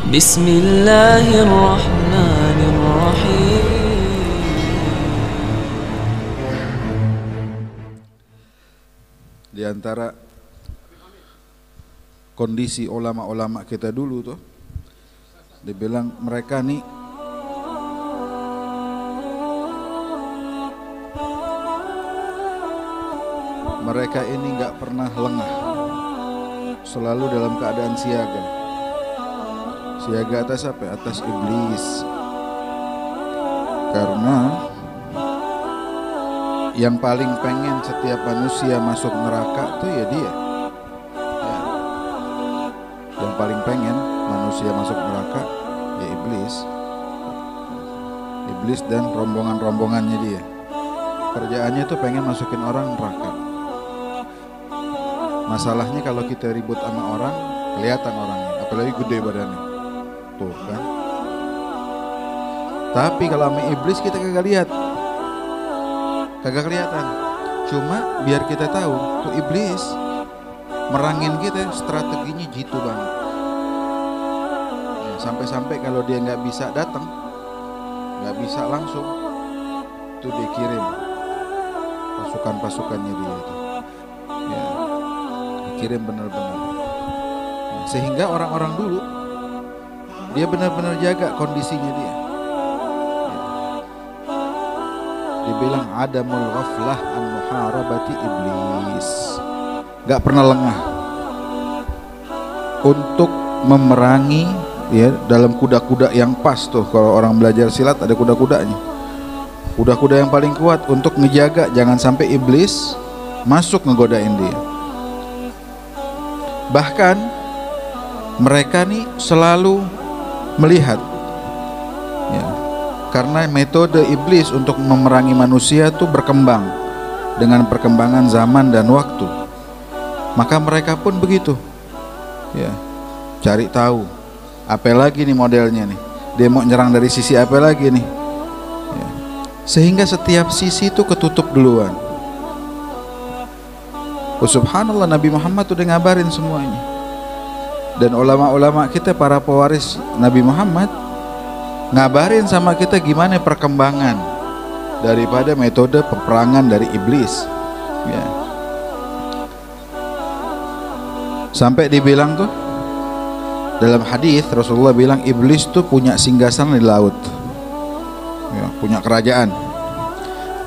Bismillahirrahmanirrahim. Di antara kondisi ulama-ulama kita dulu tuh, dibilang mereka nih mereka ini nggak pernah lengah, selalu dalam keadaan siaga. Siaga atas apa? Atas iblis. Karena yang paling pengen setiap manusia masuk neraka tuh ya dia. Ya. Yang paling pengen manusia masuk neraka ya iblis. Iblis dan rombongan-rombongannya dia. Kerjaannya tuh pengen masukin orang neraka. Masalahnya kalau kita ribut sama orang, kelihatan orangnya, apalagi gede badannya. Tuh kan. Tapi kalau sama iblis kita kagak lihat. Kagak kelihatan. Cuma biar kita tahu tuh iblis merangin kita, strateginya jitu banget. Ya, sampai-sampai kalau dia nggak bisa datang, nggak bisa langsung, tuh dia kirim pasukan-pasukannya dia itu. Ya, dikirim benar-benar. Ya, sehingga orang-orang dulu dia benar-benar jaga kondisinya dia. Dibilang adamul ghaflah an muharabati iblis, gak pernah lengah untuk memerangi ya dalam kuda-kuda yang pas tuh. Kalau orang belajar silat ada kuda-kudanya, kuda-kuda yang paling kuat untuk ngejaga jangan sampai iblis masuk ngegodain dia. Bahkan mereka nih selalu melihat ya, karena metode iblis untuk memerangi manusia itu berkembang dengan perkembangan zaman dan waktu. Maka mereka pun begitu ya, cari tahu apa lagi nih modelnya nih, dia mau nyerang dari sisi apa lagi nih ya. Sehingga setiap sisi itu ketutup duluan. Oh, subhanallah, Nabi Muhammad udah ngabarin semuanya. Dan ulama-ulama kita, para pewaris Nabi Muhammad, ngabarin sama kita gimana perkembangan daripada metode peperangan dari iblis ya. Sampai dibilang tuh dalam hadis Rasulullah bilang iblis tuh punya singgasana di laut ya, punya kerajaan.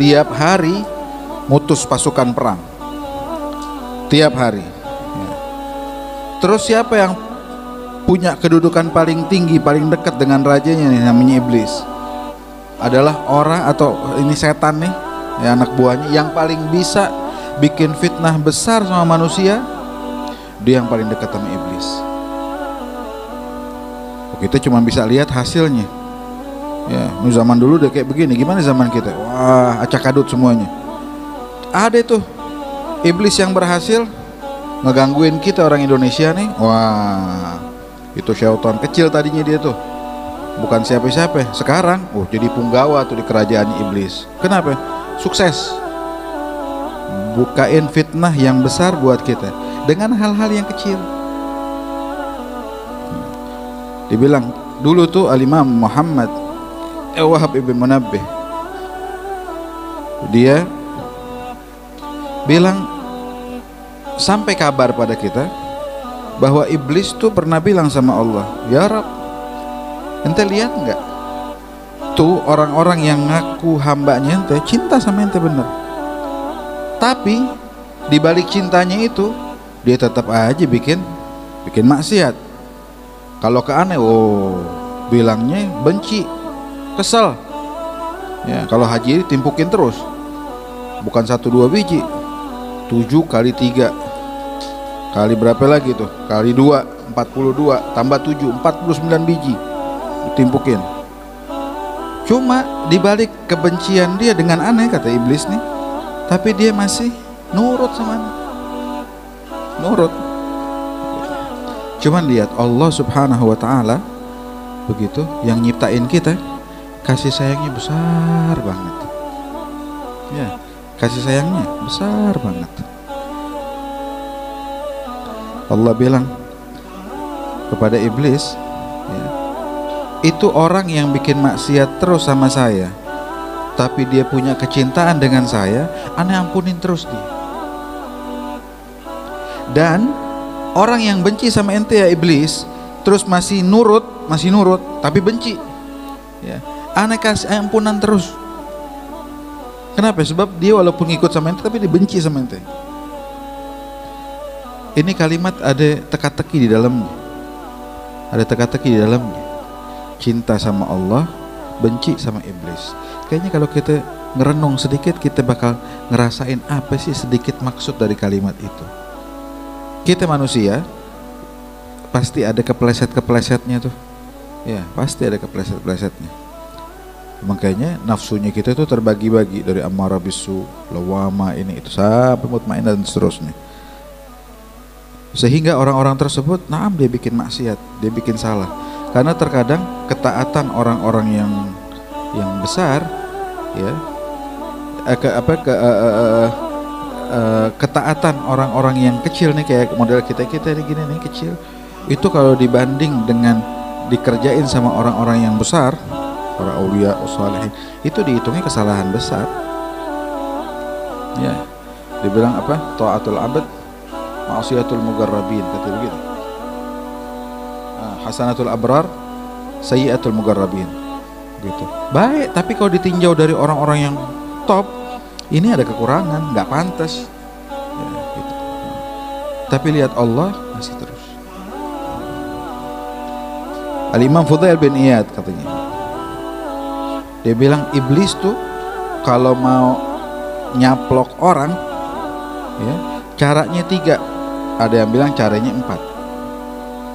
Tiap hari mutus pasukan perang, tiap hari ya. Terus siapa yang punya kedudukan paling tinggi, paling dekat dengan rajanya nih, namanya iblis. Adalah orang atau ini setan nih, ya, anak buahnya yang paling bisa bikin fitnah besar sama manusia. Dia yang paling dekat sama iblis. Kita cuma bisa lihat hasilnya. Ya, ini zaman dulu udah kayak begini, gimana zaman kita? Wah, acak adut semuanya. Ada tuh iblis yang berhasil ngegangguin kita orang Indonesia nih. Wah, itu syaitan kecil tadinya dia tuh, bukan siapa-siapa. Sekarang jadi punggawa tuh di kerajaan iblis. Kenapa? Sukses bukain fitnah yang besar buat kita dengan hal-hal yang kecil. Dibilang dulu tuh Al-Imam Muhammad Wahab ibn Munabbih, dia bilang sampai kabar pada kita bahwa iblis tuh pernah bilang sama Allah, ya Rabb, ente lihat nggak tuh orang-orang yang ngaku hambanya ente cinta sama ente bener, tapi di balik cintanya itu dia tetap aja bikin maksiat. Kalau ke aneh, bilangnya benci, kesel ya. Kalau haji timpukin terus, bukan 1-2 biji, 7 kali 3 kali berapa lagi tuh, kali 2 42 tambah 7 49 biji ditimpukin. Cuma dibalik kebencian dia dengan aneh, kata iblis nih, tapi dia masih nurut sama aneh. Nurut. Cuman lihat Allah subhanahu wa ta'ala begitu, yang nyiptain kita kasih sayangnya besar banget ya, kasih sayangnya besar banget. Allah bilang kepada iblis, ya, itu orang yang bikin maksiat terus sama saya, tapi dia punya kecintaan dengan saya, ana ampunin terus dia. Dan orang yang benci sama ente ya iblis, terus masih nurut, tapi benci, ya, ana kasih ampunan terus. Kenapa? Sebab dia walaupun ikut sama ente, tapi dia benci sama ente. Ini kalimat ada teka-teki di dalamnya, cinta sama Allah, benci sama iblis. Kayaknya kalau kita ngerenung sedikit, kita bakal ngerasain apa sih sedikit maksud dari kalimat itu. Kita manusia pasti ada kepleset-keplesetnya tuh, ya, pasti ada kepleset-keplesetnya. Makanya nafsunya kita tuh terbagi-bagi dari amarah bisu, lawama, ini itu sampai mutmainnah dan seterusnya. Sehingga orang-orang tersebut, naam, dia bikin maksiat, dia bikin salah. Karena terkadang ketaatan orang-orang yang besar, ya, ketaatan orang-orang yang kecil nih, kayak model kita nih gini nih kecil, itu kalau dibanding dengan dikerjain sama orang-orang yang besar, para aulia sholihin, itu dihitungnya kesalahan besar. Ya, dibilang apa? Ta'atul abad ma'asiyatul mugarrabin, kata begitu. Hasanatul abrar sayyiatul mugarrabin, gitu. Baik, tapi kalau ditinjau dari orang-orang yang top, ini ada kekurangan, nggak pantas, ya, gitu. Tapi lihat Allah masih terus. Al-Imam Fudail bin Iyad katanya, dia bilang iblis tuh kalau mau nyaplok orang, ya, caranya 3. Ada yang bilang caranya 4,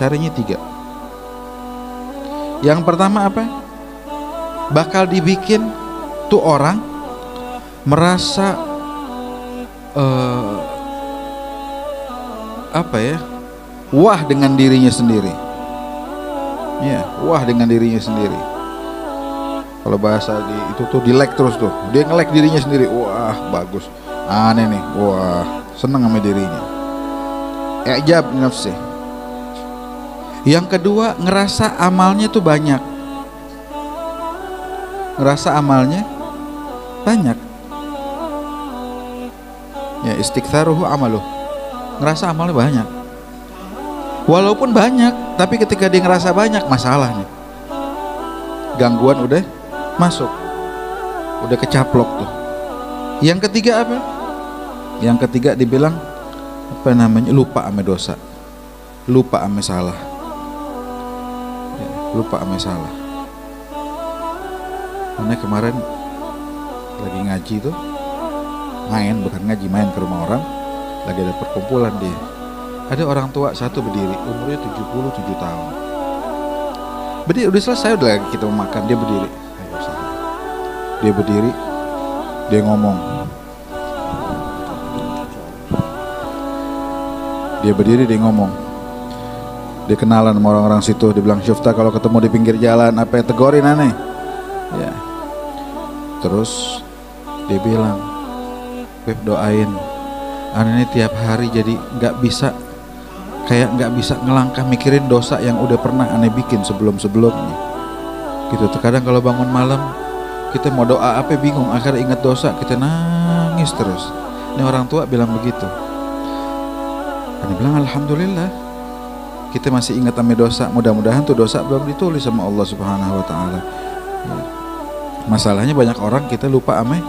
caranya 3. Yang pertama apa? Bakal dibikin tuh orang merasa apa ya, wah dengan dirinya sendiri, ya, wah dengan dirinya sendiri. Kalau bahasa itu tuh dilek terus tuh, dia ngelek dirinya sendiri, wah bagus, aneh nih, wah seneng sama dirinya, i'jab nafsi. Yang kedua, ngerasa amalnya tuh banyak, ya, istiksaruhu amaluh, ngerasa amalnya banyak. Walaupun banyak, tapi ketika dia ngerasa banyak, masalah nih, gangguan udah masuk, udah kecaplok tuh. Yang ketiga apa? Yang ketiga dibilang apa namanya, lupa ame dosa, lupa ame salah, ya, lupa ame salah. Karena kemarin lagi ngaji tuh, bukan ngaji, main ke rumah orang, lagi ada perkumpulan dia. Ada orang tua satu berdiri, umurnya 77 tahun. Berdiri, udah selesai, udah lagi kita mau makan, dia berdiri. Dia berdiri, dia ngomong. Dia kenalan sama orang-orang situ, dia bilang, "Syufta, kalau ketemu di pinggir jalan, apa yang tegorin aneh?" Ya. Terus dia bilang, "Beb, doain, aneh ini tiap hari jadi nggak bisa ngelangkah mikirin dosa yang udah pernah aneh bikin sebelum-sebelumnya." Gitu. Terkadang kalau bangun malam kita mau doa apa bingung, akhirnya ingat dosa, kita nangis terus. Ini orang tua bilang begitu. Aneh bilang, alhamdulillah kita masih ingat ame dosa. Mudah-mudahan tuh dosa belum ditulis sama Allah Subhanahu wa taala. Ya. Masalahnya banyak orang kita lupa ame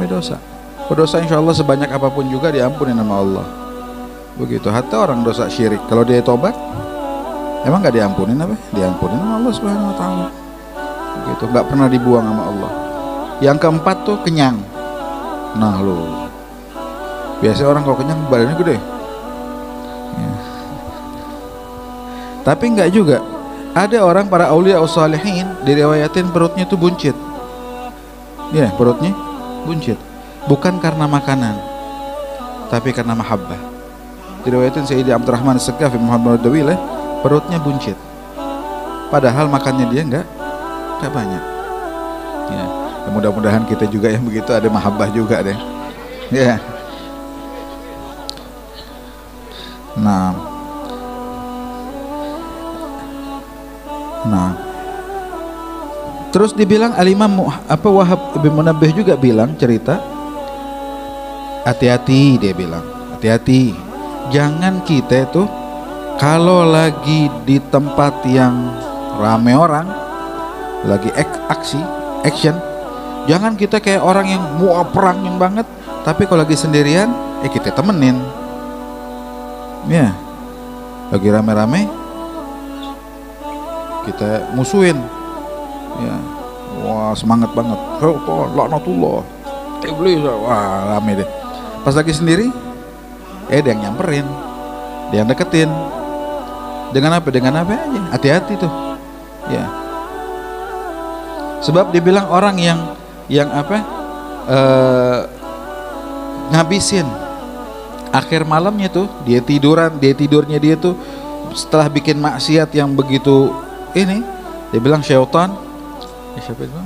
dosa. Dosa insya Allah sebanyak apapun juga diampuni sama Allah. Begitu. Hatta orang dosa syirik, kalau dia tobat, emang nggak diampunin apa? Diampunin sama Allah Subhanahu wa taala. Begitu. Nggak pernah dibuang sama Allah. Yang keempat tuh kenyang. Nah lo, biasanya orang kalau kenyang badannya gede. Ya. Tapi enggak juga. Ada orang para aulia sholihin diriwayatin perutnya tuh buncit. Ya, perutnya buncit. Bukan karena makanan, tapi karena mahabbah. Diriwayatin Sayyidi Abdurrahman As-Saqafi Muhammad Dawilah, perutnya buncit. Padahal makannya dia enggak banyak. Ya, mudah-mudahan kita juga yang begitu ada mahabbah juga deh. Ya. Nah, Nah, terus dibilang Al-Imam Wahab bin Munabbih juga bilang cerita, hati-hati, dia bilang, hati-hati, jangan kita itu kalau lagi di tempat yang rame orang, lagi action, jangan kita kayak orang yang mau perang yang banget, tapi kalau lagi sendirian, kita temenin, ya, lagi rame-rame, kita musuhin, ya, wah semangat banget, laknatullah, iblis, wah rame deh. Pas lagi sendiri, dia yang nyamperin, dia yang deketin, dengan apa aja, hati-hati tuh, ya. Sebab dibilang orang yang ngabisin akhir malamnya tuh, dia tidurnya dia tuh setelah bikin maksiat yang begitu ini, dia bilang syaitan, siapa itu?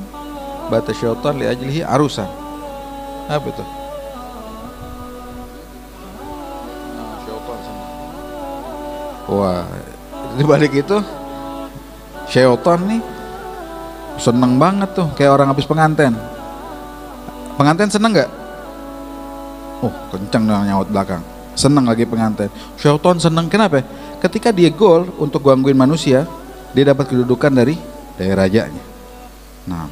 Bata syaitan li ajlihi arusan. Apa itu? Syaitan sama. Wah, di balik itu syaitan nih seneng banget tuh, kayak orang habis pengantin. Pengantin seneng nggak? Oh, kencang dengan nyaut belakang. Seneng lagi pengantin. Syaitan seneng, kenapa? Ketika dia goal untuk gangguin manusia, dia dapat kedudukan dari rajanya. Nah,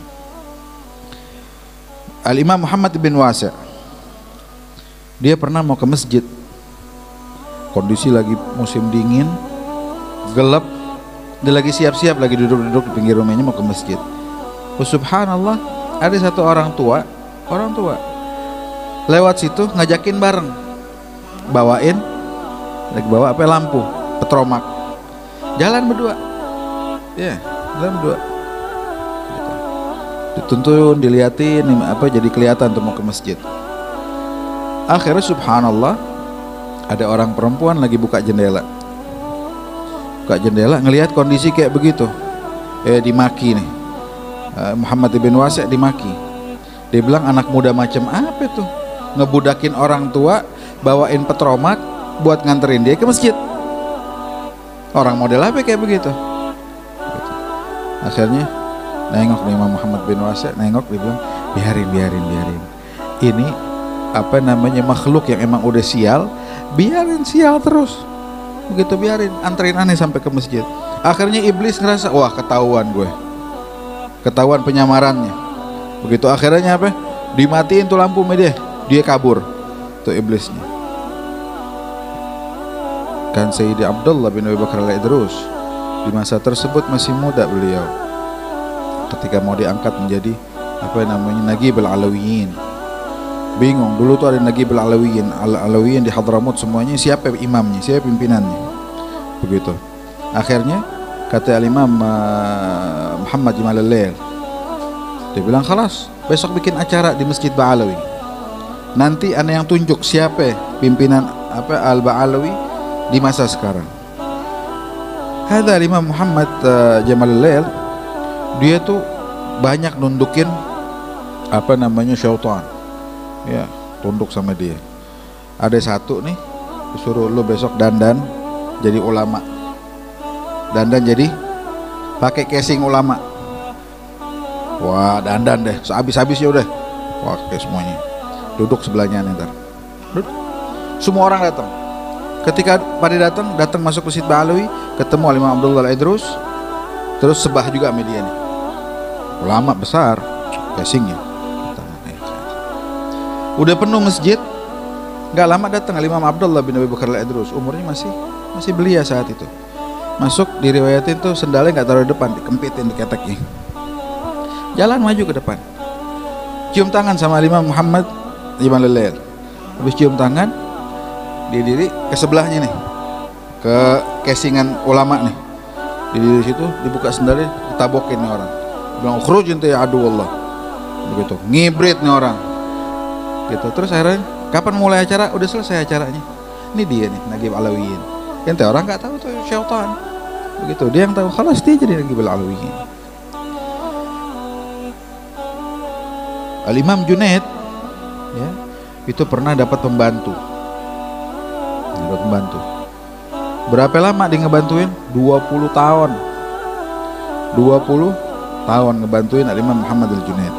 Al-Imam Muhammad bin Wasi', dia pernah mau ke masjid, kondisi lagi musim dingin, gelap, dia lagi siap-siap, lagi duduk-duduk di pinggir rumahnya mau ke masjid. Oh, subhanallah, ada satu orang tua lewat situ ngajakin bareng, lagi bawa lampu petromak, jalan berdua, ya, jalan berdua, dituntun, diliatin, jadi kelihatan tuh mau ke masjid. Akhirnya subhanallah, ada orang perempuan lagi buka jendela, ngelihat kondisi kayak begitu, dimaki nih, Muhammad bin Wasi' dimaki. Dia bilang, anak muda macam apa tuh ngebudakin orang tua, bawain petromak buat nganterin dia ke masjid. Orang model apa kayak begitu? Akhirnya nengok nih Imam Muhammad bin Wasi', nengok, dia bilang, biarin. Ini makhluk yang emang udah sial, biarin sial terus. Begitu biarin, anterin aneh sampai ke masjid. Akhirnya iblis ngerasa, wah ketahuan penyamarannya. Begitu akhirnya dimatiin tuh lampu media, dia kabur tuh iblisnya. Kan Sayyidi Abdullah bin Abi Bakar al-Idrus di masa tersebut masih muda beliau, ketika mau diangkat menjadi Nagib al-Alawiyin. Bingung, dulu tuh ada Nagib al-Alawiyin di Hadramut, semuanya siapa imamnya, siapa pimpinannya. Begitu. Akhirnya kata Al-Imam Muhammad Jamal al-Lail, dia bilang, khalas, besok bikin acara di Masjid Ba'alawi. Nanti ana yang tunjuk siapa pimpinan Al-Ba'alawi di masa sekarang. Hadza Imam Muhammad Jamal al-Lail, dia tuh banyak nundukin syaitan. Ya, tunduk sama dia. Ada satu nih, disuruh lu besok dandan jadi ulama. Dandan jadi pakai casing ulama. Wah, dandan deh, sehabis-habisnya udah pakai semuanya. Duduk sebelahnya ntar. Semua orang datang. Ketika pada datang masuk Masjid Ba'alawi, ketemu Al-Imam Abdullah al-Idrus, terus sebah juga sama dia nih. Ulama besar, casingnya. Udah penuh masjid, nggak lama datang Al-Imam Abdullah bin Abi Bakar al-Idrus, umurnya masih belia saat itu. Masuk, diriwayatin tuh sendalnya nggak taruh di depan, dikempitin, diketeknya. Jalan maju ke depan, cium tangan sama Imam Muhammad Jamal al-Lail. Habis cium tangan, dia diri ke sebelahnya nih, ke casingan ulama nih. Di situ dibuka sendalnya, ditabokin nih orang. Bilang, "Khruj anta ya adu Allah." Begitu, ngibrit nih orang. Gitu. Terus akhirnya, kapan mulai acara? Udah selesai acaranya. Ini dia nih, Nagib Alawiyin. Ente orang nggak tahu tuh syaitan. Begitu, dia yang tahu. Khalas, dia jadi Nagib Alawiyin. Al-Imam Junaid, ya, itu pernah dapat pembantu. Berapa lama dia ngebantuin? 20 tahun. 20 tahun ngebantuin Al-Imam Muhammad Al-Junaid.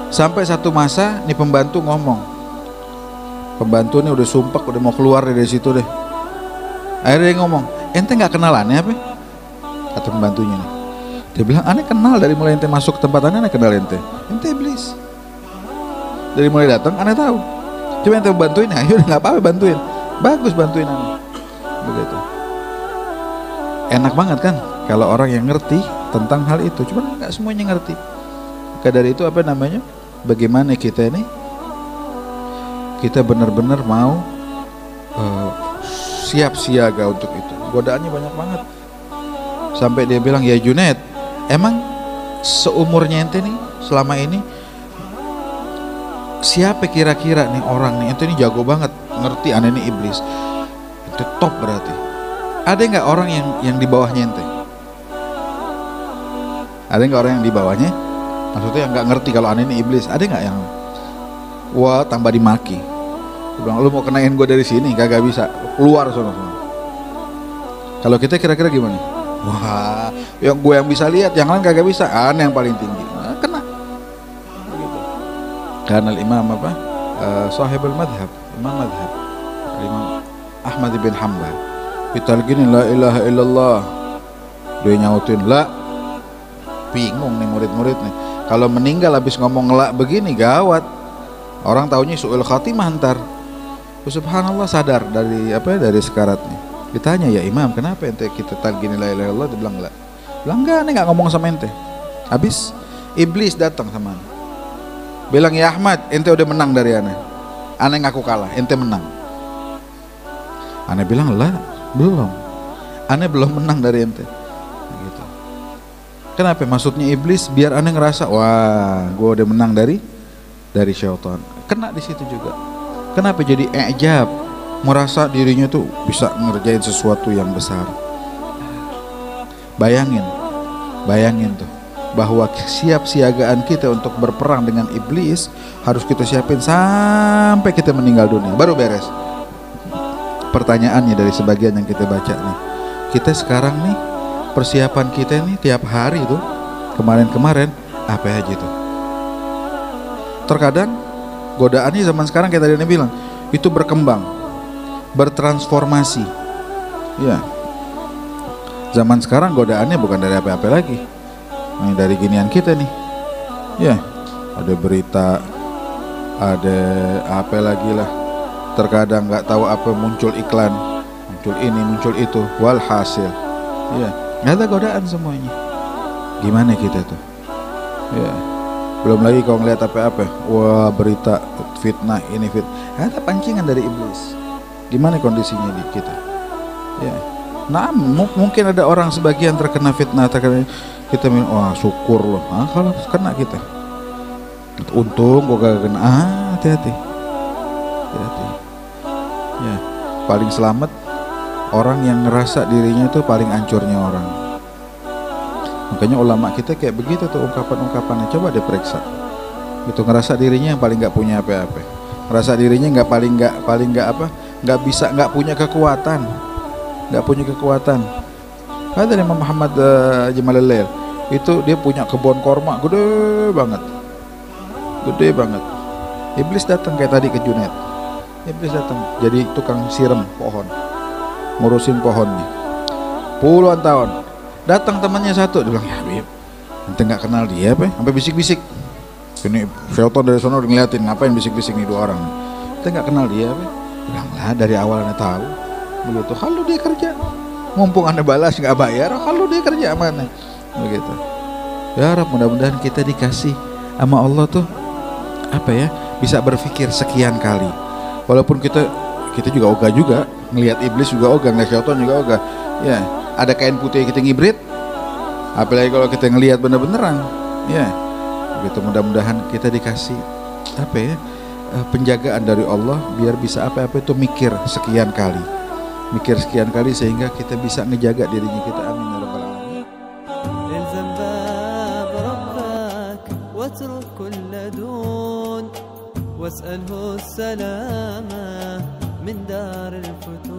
Sampai satu masa nih pembantu ngomong, pembantu nih udah sumpek, udah mau keluar dari situ deh. Akhirnya dia ngomong, ente nggak kenalannya apa? Kata pembantunya nih. Dia bilang, aneh kenal dari mulai ente masuk ke tempat aneh kenal ente iblis. Dari mulai datang aneh tahu. Cuma ente bantuin, ayo nggak apa-apa bantuin, bagus bantuin aneh. Begitu. Enak banget kan kalau orang yang ngerti tentang hal itu, cuman nggak semuanya ngerti. Maka dari itu apa namanya? Bagaimana kita ini? Kita benar-benar mau siap siaga untuk itu. Godaannya banyak banget. Sampai dia bilang, ya Junaid, emang seumurnya ente nih selama ini siapa kira-kira nih orang nih, ente ini jago banget ngerti aneh ini iblis, ente top berarti. Ada nggak orang yang di bawahnya ente? Ada nggak orang yang di bawahnya? Maksudnya yang nggak ngerti kalau aneh ini iblis? Ada nggak yang wah tambah dimaki? Dia bilang, lu mau kenain gue dari sini kagak bisa, keluar sono. Kalau kita kira-kira gimana? Wah, yang gue yang bisa lihat, yang lain kagak bisa. Aneh yang paling tinggi. Nah, kena. Begitu. Karena Imam apa? Sahibul madhab, Imam madhab, Imam Ahmad bin Hanbal. Kita gini, la ilaha illallah. Dia nyautin la. Bingung nih murid-murid nih. Kalau meninggal habis ngomong la begini gawat. Orang taunya su'ul khatimah ntar. Subhanallah sadar dari apa? Dari sekaratnya. Ditanya, ya Imam, kenapa ente kita talgini la ilaha illallah? Dia bilang la. Bilang enggak, aneh nggak ngomong sama ente. Habis iblis datang sama aneh. Bilang, ya Ahmad, ente udah menang dari aneh. Aneh ngaku kalah, ente menang. Aneh bilang, lah, belum. Aneh belum menang dari ente. Gitu. Kenapa? Maksudnya iblis biar aneh ngerasa, wah, gue udah menang dari syaitan. Kena di situ juga. Kenapa jadi ijab? Merasa dirinya tuh bisa ngerjain sesuatu yang besar. Bayangin tuh bahwa siap siagaan kita untuk berperang dengan iblis harus kita siapin sampai kita meninggal dunia baru beres. Pertanyaannya dari sebagian yang kita baca nih, kita sekarang nih persiapan kita nih tiap hari tuh kemarin apa aja tuh? Terkadang godaannya zaman sekarang kayak tadi Anda bilang itu berkembang, bertransformasi. Ya, zaman sekarang godaannya bukan dari apa-apa lagi, ini dari ginian kita nih. Ya, ada berita, ada apa lagi lah. Terkadang nggak tahu apa muncul iklan, muncul ini, muncul itu. Walhasil, ya, nggak ada godaan semuanya. Gimana kita tuh? Ya, belum lagi kalau ngeliat apa-apa, wah berita fitnah ini ada pancingan dari iblis. Gimana kondisinya di kita? Ya, nah mungkin ada orang sebagian terkena fitnah, kita bilang, wah syukur loh. Kalau kena kita, untung gua gak kena. Hati-hati. Ya, paling selamat orang yang ngerasa dirinya itu paling hancurnya orang. Makanya ulama kita kayak begitu tuh ungkapan-ungkapannya, coba diperiksa. Itu ngerasa dirinya yang paling nggak punya apa-apa, ngerasa dirinya nggak bisa, nggak punya kekuatan. Ada Imam Muhammad Jamalalail itu dia punya kebun korma gede banget. Iblis datang kayak tadi ke Junaid. Iblis datang jadi tukang siram pohon, ngurusin pohonnya puluhan tahun. Datang temannya satu, dia bilang, ya Habib, ente nggak kenal dia apa? Sampai bisik-bisik. Ini syaitan dari sana udah ngeliatin, ngapain bisik-bisik nih dua orang? Ente nggak kenal dia apa? Bilang lah, dari awal anda tahu. Begitu, kalau dia kerja, mumpung anda balas nggak bayar, kalau dia kerja mana? Begitu. Ya Rab, mudah-mudahan kita dikasih sama Allah tuh apa ya? Bisa berpikir sekian kali. Walaupun kita juga ogah juga, ngelihat iblis juga ogah, ngelihat syaitan juga ogah. Ya, ada kain putih kita ngibrit, apalagi kalau kita ngelihat bener-beneran. Ya, begitu. Mudah-mudahan kita dikasih apa ya, penjagaan dari Allah biar bisa apa-apa itu mikir sekian kali sehingga kita bisa ngejaga dirinya kita. Amin ya rabbal alamin. Ilzam bab rabbak watruk kull dun was'alhu as-salama min dar al-futun.